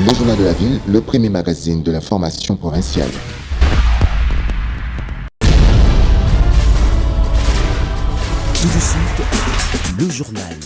Le Journal de la Ville, le premier magazine de l'information provinciale. Tout de suite, le journal.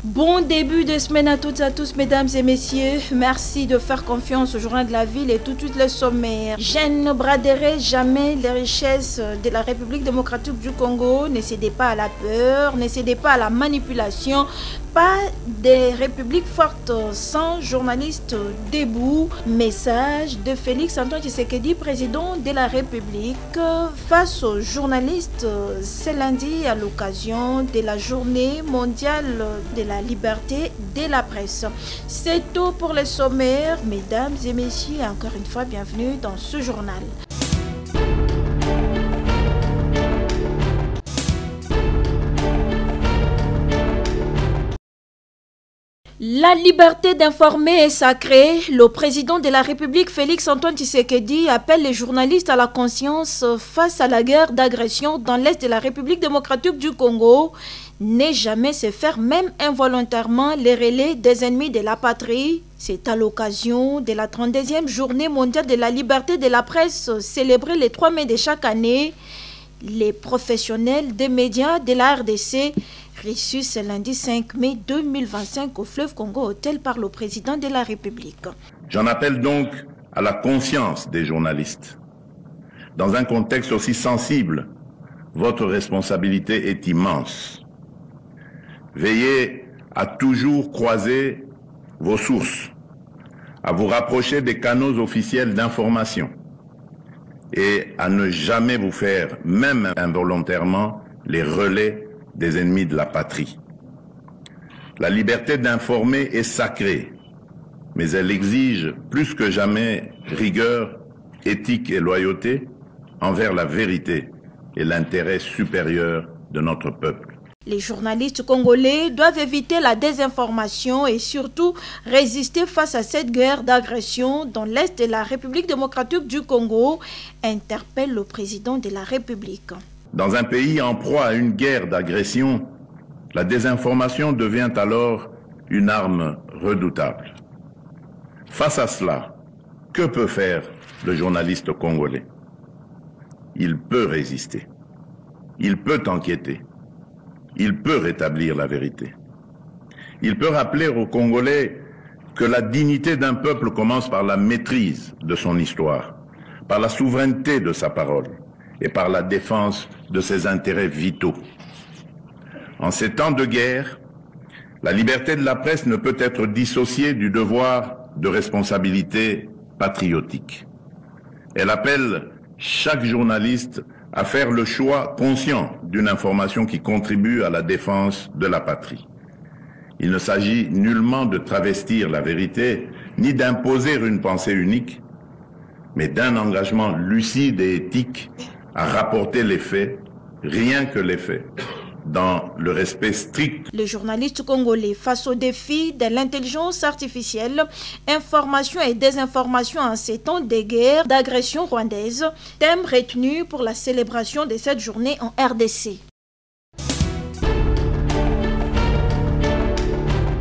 Bon début de semaine à toutes et à tous, mesdames et messieurs. Merci de faire confiance au Journal de la Ville et tout de suite le sommaire. Je ne braderai jamais les richesses de la République démocratique du Congo. Ne cédez pas à la peur, ne cédez pas à la manipulation. Pas des républiques fortes sans journalistes debout. Message de Félix Antoine Tshisekedi, président de la République, face aux journalistes ce lundi à l'occasion de la journée mondiale de la liberté de la presse. C'est tout pour le sommaire. Mesdames et messieurs, encore une fois, bienvenue dans ce journal. La liberté d'informer est sacrée. Le président de la République, Félix Antoine Tshisekedi, appelle les journalistes à la conscience face à la guerre d'agression dans l'est de la République démocratique du Congo. Ne jamais se faire, même involontairement, les relais des ennemis de la patrie. C'est à l'occasion de la 32e journée mondiale de la liberté de la presse, célébrée le 3 mai de chaque année. Les professionnels des médias de la RDC reçu ce lundi 5 mai 2025 au fleuve Congo Hôtel par le président de la République. J'en appelle donc à la conscience des journalistes. Dans un contexte aussi sensible, votre responsabilité est immense. Veillez à toujours croiser vos sources, à vous rapprocher des canaux officiels d'information et à ne jamais vous faire, même involontairement, les relais des ennemis de la patrie. La liberté d'informer est sacrée, mais elle exige plus que jamais rigueur, éthique et loyauté envers la vérité et l'intérêt supérieur de notre peuple. Les journalistes congolais doivent éviter la désinformation et surtout résister face à cette guerre d'agression dans l'est de la République démocratique du Congo, interpelle le président de la République. Dans un pays en proie à une guerre d'agression, la désinformation devient alors une arme redoutable. Face à cela, que peut faire le journaliste congolais? Il peut résister, il peut enquêter, il peut rétablir la vérité. Il peut rappeler aux Congolais que la dignité d'un peuple commence par la maîtrise de son histoire, par la souveraineté de sa parole et par la défense de ses intérêts vitaux. En ces temps de guerre, la liberté de la presse ne peut être dissociée du devoir de responsabilité patriotique. Elle appelle chaque journaliste à faire le choix conscient d'une information qui contribue à la défense de la patrie. Il ne s'agit nullement de travestir la vérité, ni d'imposer une pensée unique, mais d'un engagement lucide et éthique à rapporter les faits, rien que les faits, dans le respect strict. Les journalistes congolais face au défi de l'intelligence artificielle, information et désinformation en ces temps de guerre d'agression rwandaise, thème retenu pour la célébration de cette journée en RDC.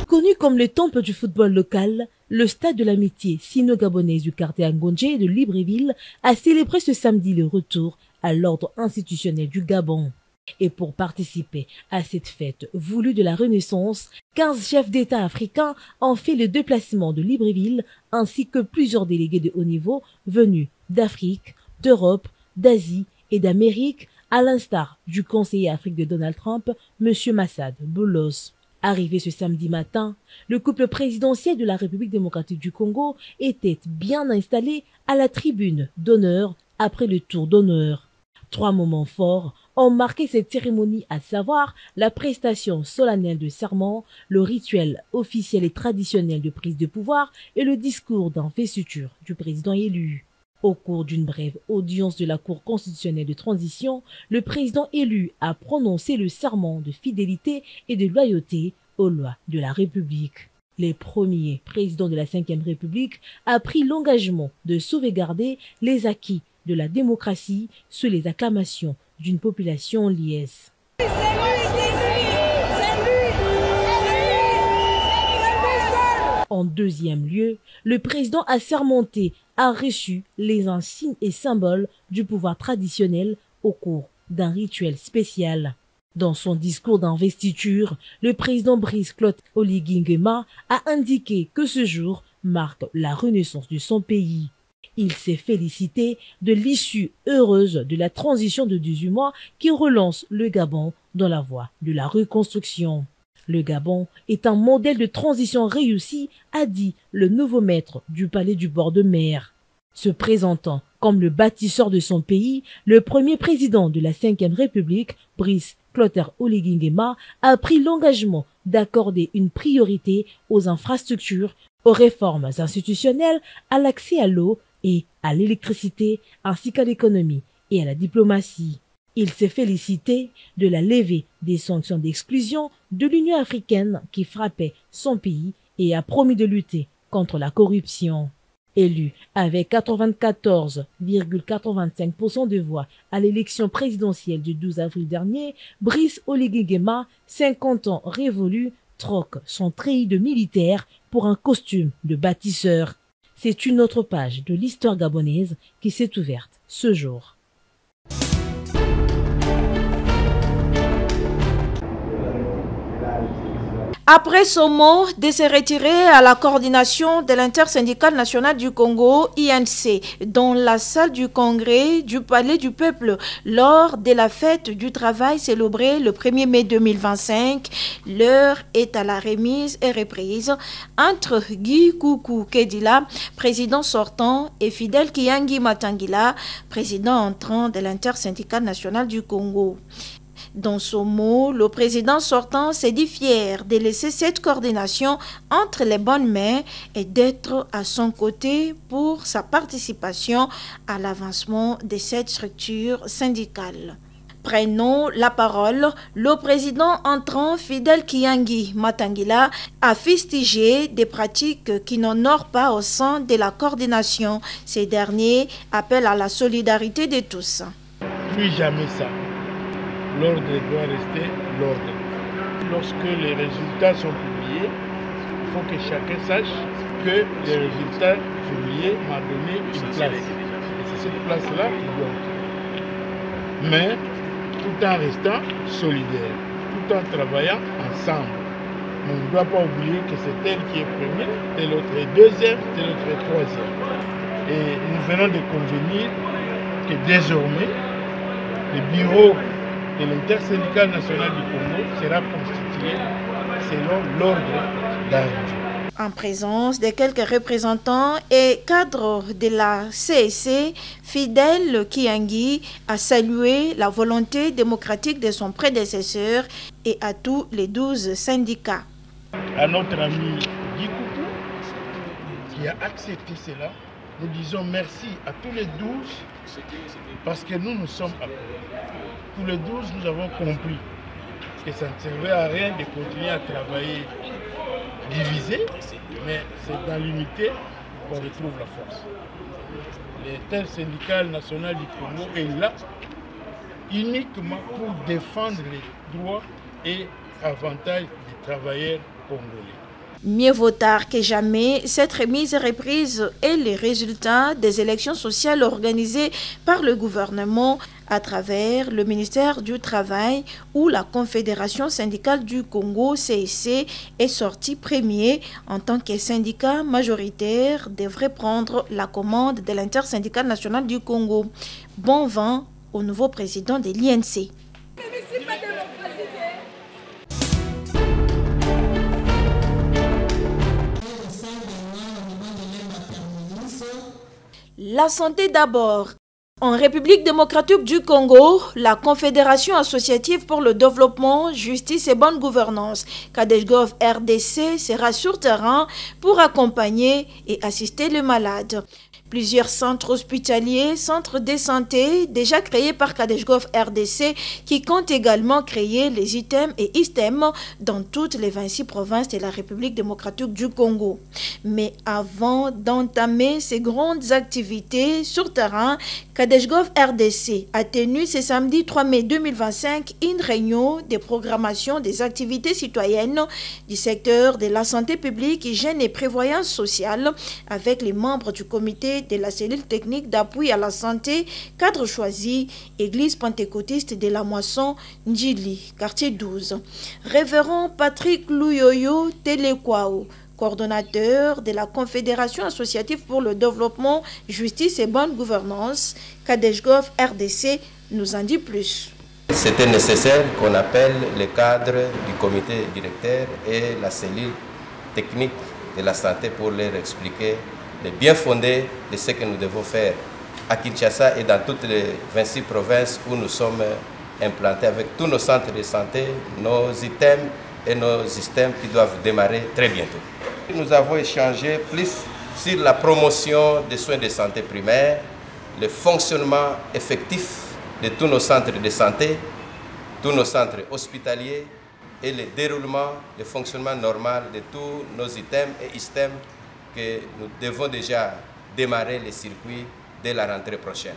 Connu comme le temple du football local, le stade de l'amitié sino-gabonaise du quartier Ngonje de Libreville a célébré ce samedi le retour à l'ordre institutionnel du Gabon. Et pour participer à cette fête voulue de la Renaissance, 15 chefs d'État africains ont fait le déplacement de Libreville ainsi que plusieurs délégués de haut niveau venus d'Afrique, d'Europe, d'Asie et d'Amérique, à l'instar du conseiller Afrique de Donald Trump, M. Massad Boulos. Arrivé ce samedi matin, le couple présidentiel de la République démocratique du Congo était bien installé à la tribune d'honneur après le tour d'honneur. 3 moments forts ont marqué cette cérémonie, à savoir la prestation solennelle de serment, le rituel officiel et traditionnel de prise de pouvoir et le discours d'investiture du président élu. Au cours d'une brève audience de la Cour constitutionnelle de transition, le président élu a prononcé le serment de fidélité et de loyauté aux lois de la République. Le premier président de la Ve République a pris l'engagement de sauvegarder les acquis de la démocratie sous les acclamations d'une population liesse. En deuxième lieu, le président assermenté a reçu les insignes et symboles du pouvoir traditionnel au cours d'un rituel spécial. Dans son discours d'investiture, le président Brice Oligui Nguema a indiqué que ce jour marque la renaissance de son pays. Il s'est félicité de l'issue heureuse de la transition de 18 mois qui relance le Gabon dans la voie de la reconstruction. Le Gabon est un modèle de transition réussi, a dit le nouveau maître du palais du bord de mer. Se présentant comme le bâtisseur de son pays, le premier président de la Ve République, Brice Oligui Nguema, a pris l'engagement d'accorder une priorité aux infrastructures, aux réformes institutionnelles, à l'accès à l'eau et à l'électricité, ainsi qu'à l'économie et à la diplomatie. Il s'est félicité de la levée des sanctions d'exclusion de l'Union africaine qui frappaient son pays et a promis de lutter contre la corruption. Élu avec 94,85% de voix à l'élection présidentielle du 12 avril dernier, Brice Oligui Nguema, 50 ans révolus, troque son treillis de militaire pour un costume de bâtisseur. C'est une autre page de l'histoire gabonaise qui s'est ouverte ce jour. Après son mot de se retirer à la coordination de l'intersyndicale nationale du Congo, INC, dans la salle du congrès du Palais du Peuple, lors de la fête du travail célébrée le 1er mai 2025, l'heure est à la remise et reprise entre Guy Koukou Kedila, président sortant, et Fidel Kiangi Matangila, président entrant de l'intersyndicale nationale du Congo. Dans son mot, le président sortant s'est dit fier de laisser cette coordination entre les bonnes mains et d'être à son côté pour sa participation à l'avancement de cette structure syndicale. Prenons la parole, le président entrant Fidel Kiangi Matangila a fustigé des pratiques qui n'honorent pas au sein de la coordination. Ces derniers appellent à la solidarité de tous. Plus jamais ça. L'ordre doit rester l'ordre. Lorsque les résultats sont publiés, il faut que chacun sache que les résultats publiés m'ont donné une place. Et c'est cette place-là qui doit. Mais tout en restant solidaire, tout en travaillant ensemble. Mais on ne doit pas oublier que c'est elle qui est première, tel l'autre est deuxième, tel l'autre est troisième. Et nous venons de convenir que désormais, le bureau de l'intersyndicale nationale du Congo sera constitué selon l'ordre d'arrivée. En présence de quelques représentants et cadres de la CSC, Fidel Kiangi a salué la volonté démocratique de son prédécesseur et à tous les 12 syndicats. À notre ami Guy Koukou qui a accepté cela, nous disons merci à tous les 12 parce que nous sommes appelés. Tous les 12, nous avons compris que ça ne servait à rien de continuer à travailler divisé, mais c'est dans l'unité qu'on retrouve la force. L'intersyndicale nationale du Congo est là uniquement pour défendre les droits et avantages des travailleurs congolais. Mieux vaut tard que jamais, cette remise et reprise est le résultat des élections sociales organisées par le gouvernement à travers le ministère du Travail où la Confédération syndicale du Congo, CSC, est sortie premier en tant que syndicat majoritaire devrait prendre la commande de l'intersyndicale nationale du Congo. Bon vent au nouveau président de l'INC. La santé d'abord. En République démocratique du Congo, la Confédération associative pour le développement, justice et bonne gouvernance, CADEGOV RDC, sera sur terrain pour accompagner et assister les malades. Plusieurs centres hospitaliers, centres de santé déjà créés par Kadejgov RDC qui comptent également créer les items et ISTEM dans toutes les 26 provinces de la République démocratique du Congo. Mais avant d'entamer ces grandes activités sur terrain, Kadejgov RDC a tenu ce samedi 3 mai 2025 une réunion de programmation des activités citoyennes du secteur de la santé publique, hygiène et prévoyance sociale avec les membres du comité de la cellule technique d'appui à la santé, cadre choisi, église pentecôtiste de la Moisson, Ndjili, quartier 12. Révérend Patrick Louyoyo Telekwao, coordonnateur de la Confédération associative pour le développement, justice et bonne gouvernance, Kadejgov RDC, nous en dit plus. C'était nécessaire qu'on appelle le cadre du comité directeur et la cellule technique de la santé pour leur expliquer le bien fondé de ce que nous devons faire à Kinshasa et dans toutes les 26 provinces où nous sommes implantés avec tous nos centres de santé, nos items et nos systèmes qui doivent démarrer très bientôt. Nous avons échangé plus sur la promotion des soins de santé primaires, le fonctionnement effectif de tous nos centres de santé, tous nos centres hospitaliers et le déroulement, le fonctionnement normal de tous nos items et ISTEM que nous devons déjà démarrer les circuits dès la rentrée prochaine.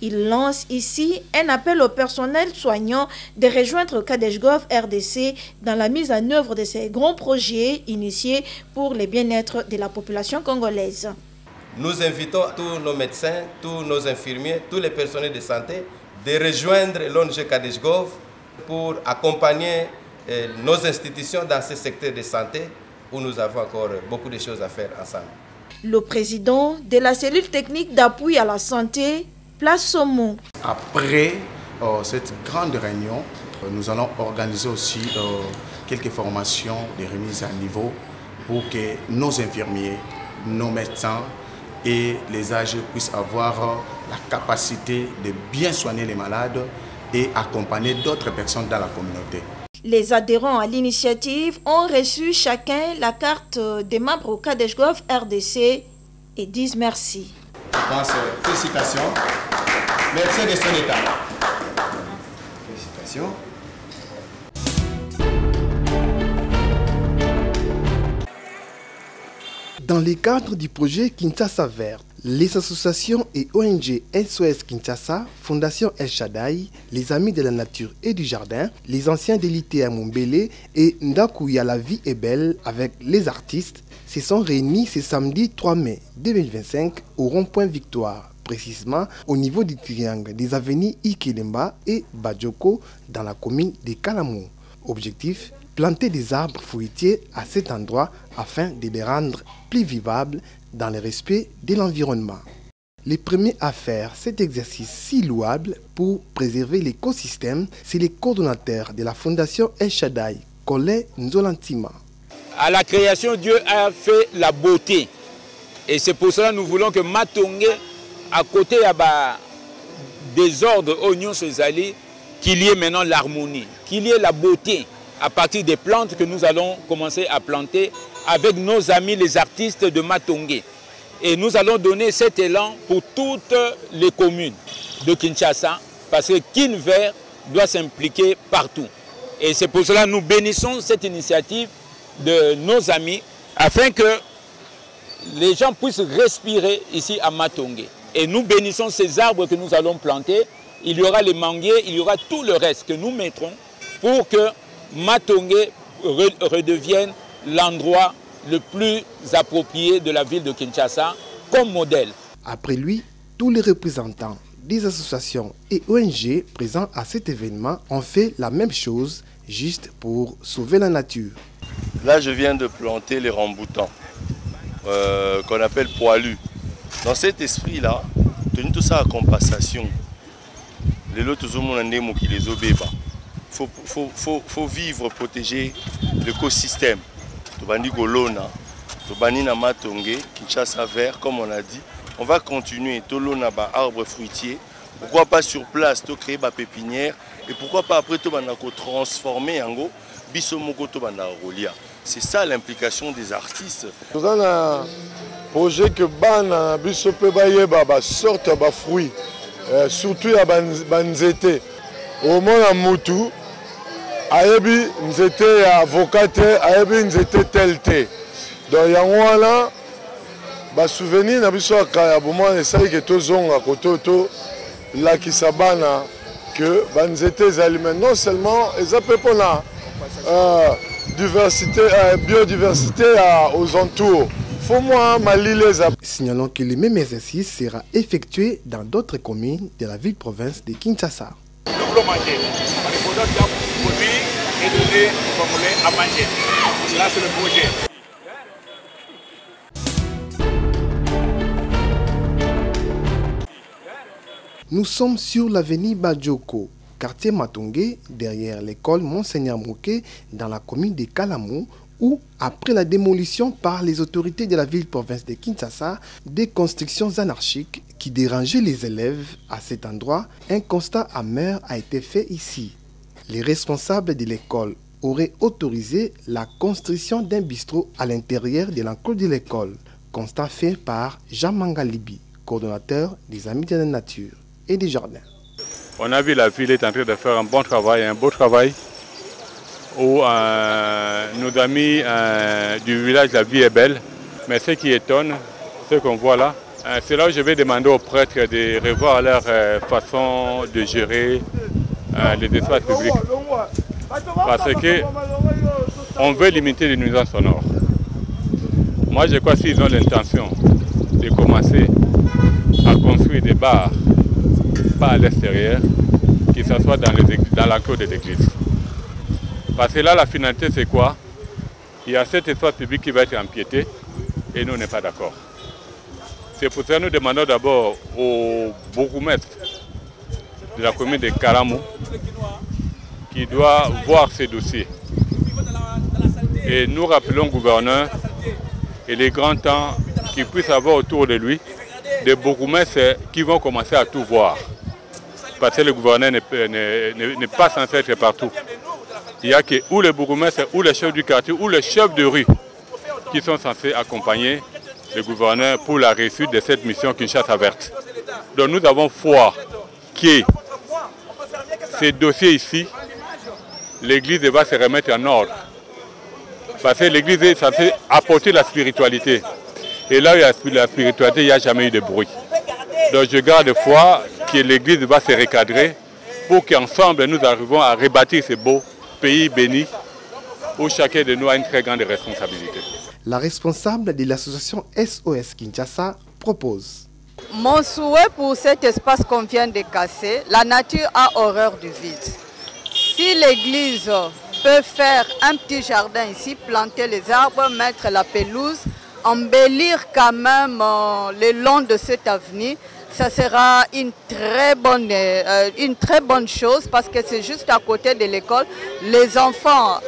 Il lance ici un appel au personnel soignant de rejoindre Kadejgov RDC dans la mise en œuvre de ces grands projets initiés pour le bien-être de la population congolaise. Nous invitons tous nos médecins, tous nos infirmiers, tous les personnels de santé de rejoindre l'ONG Kadejgov pour accompagner nos institutions dans ce secteur de santé où nous avons encore beaucoup de choses à faire ensemble. Le président de la cellule technique d'appui à la santé place son mot. Après cette grande réunion, nous allons organiser aussi quelques formations de remise à niveau pour que nos infirmiers, nos médecins et les âgés puissent avoir la capacité de bien soigner les malades et accompagner d'autres personnes dans la communauté. Les adhérents à l'initiative ont reçu chacun la carte des membres au Kadejgov RDC et disent merci. Félicitations. Merci de son état. Félicitations. Dans le cadre du projet Kinshasa Vert, les associations et ONG SOS Kinshasa, Fondation El Shaddai, les Amis de la Nature et du Jardin, les anciens de l'ITA Mumbele et Ndakuya La Vie est Belle avec les artistes se sont réunis ce samedi 3 mai 2025 au rond-point Victoire, précisément au niveau du triangle des avenues Ikelemba et Badjoko dans la commune de Kalamou. Objectif, planter des arbres fruitiers à cet endroit afin de les rendre plus vivables dans le respect de l'environnement. Les premiers à faire cet exercice si louable pour préserver l'écosystème, c'est le coordonnateur de la Fondation El Shaddai, Colin Nzolantima. À la création, Dieu a fait la beauté. Et c'est pour cela que nous voulons que Matongé, à côté des ordres oignons Sezali, qu'il y ait maintenant l'harmonie, qu'il y ait la beauté à partir des plantes que nous allons commencer à planter avec nos amis les artistes de Matongé. Et nous allons donner cet élan pour toutes les communes de Kinshasa parce que Kinvert doit s'impliquer partout. Et c'est pour cela que nous bénissons cette initiative de nos amis afin que les gens puissent respirer ici à Matongé. Et nous bénissons ces arbres que nous allons planter. Il y aura les manguiers, il y aura tout le reste que nous mettrons pour que Matongé redevienne l'endroit le plus approprié de la ville de Kinshasa comme modèle. Après lui, tous les représentants des associations et ONG présents à cet événement ont fait la même chose, juste pour sauver la nature. Là, je viens de planter les ramboutans, qu'on appelle poilus. Dans cet esprit-là, tenu tout ça à compensation, les lots qui les obéba. Faut vivre, protéger l'écosystème. Tobandi Golona, Tobani na Matongé, Kinshasa Vert, comme on a dit. On va continuer, Tolona ba arbre fruitier. Pourquoi pas sur place, to créer ba pépinière. Et pourquoi pas après Tobanda transformer en go, Bisomoko Tobanda Rolia. C'est ça l'implication des artistes. Nous avons projet que bana biso pe bayeba ba sorte ba fruit surtout ya banzete au moins mutu ayebi nzete ya avocat te ayebi nzete tel te donc yango wana ba souvenir na biso ya bomoi esali ke tozonga kototo lakisa bana que banzete ezali non seulement eza pe mpona diversité, biodiversité aux entours. Signalons que le même exercice sera effectué dans d'autres communes de la ville-province de Kinshasa. Nous voulons manger. Les producteurs doivent produire et donner aux Congolais à manger. Là, c'est le projet. Nous sommes sur l'avenue Badjoko, quartier Matongé, derrière l'école Monseigneur Mouké, dans la commune de Kalamou, où, après la démolition par les autorités de la ville-province de Kinshasa, des constructions anarchiques qui dérangeaient les élèves à cet endroit, un constat amer a été fait ici. Les responsables de l'école auraient autorisé la construction d'un bistrot à l'intérieur de l'enclos de l'école, constat fait par Jean Mangalibi, coordonnateur des Amis de la Nature et des Jardins. On a vu la ville est en train de faire un bon travail, un beau travail, où nos amis du village, la vie est belle. Mais ce qui étonne, ce qu'on voit là, c'est là où je vais demander aux prêtres de revoir leur façon de gérer les espaces publics. Parce qu'on veut limiter les nuisances sonores. Moi, je crois qu'ils ont l'intention de commencer à construire des bars, pas à l'extérieur, qui s'assoient dans l'enclos de l'église. Parce que là, la finalité, c'est quoi? Il y a cet espace public qui va être empiété et nous, on n'est pas d'accord. C'est pour ça que nous demandons d'abord au bourgmestre de la commune de Kalamou qui doit voir ces dossiers. Et nous rappelons au gouverneur et les grands temps qu'il puisse avoir autour de lui des bourgmestres qui vont commencer à tout voir. Parce que le gouverneur n'est pas censé être partout. Il n'y a que ou les bourgmestres, ou les chefs du quartier, ou les chefs de rue qui sont censés accompagner le gouverneur pour la réussite de cette mission Kinshasa verte. Donc nous avons foi que ces dossiers ici, l'Église va se remettre en ordre. Parce que l'Église est censée apporter la spiritualité. Et là où il y a la spiritualité, il n'y a jamais eu de bruit. Donc je garde foi que l'Église va se recadrer pour qu'ensemble nous arrivons à rebâtir ce beau pays béni où chacun de nous a une très grande responsabilité. La responsable de l'association SOS Kinshasa propose. Mon souhait pour cet espace qu'on vient de casser, la nature a horreur du vide. Si l'Église peut faire un petit jardin ici, planter les arbres, mettre la pelouse, embellir quand même le long de cette avenue, ça sera une très bonne chose parce que c'est juste à côté de l'école. Les enfants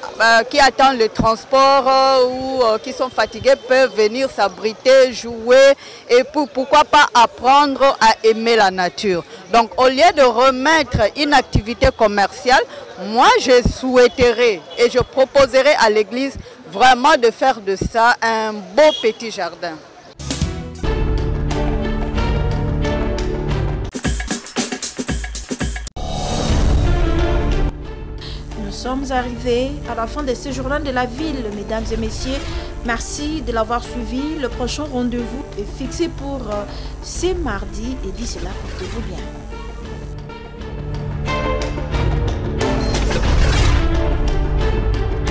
qui attendent le transport ou qui sont fatigués peuvent venir s'abriter, jouer et pourquoi pas apprendre à aimer la nature. Donc au lieu de remettre une activité commerciale, moi je souhaiterais et je proposerais à l'église vraiment de faire de ça un beau petit jardin. Nous sommes arrivés à la fin de ce journal de la ville, mesdames et messieurs. Merci de l'avoir suivi. Le prochain rendez-vous est fixé pour ce mardi et d'ici là, portez-vous bien.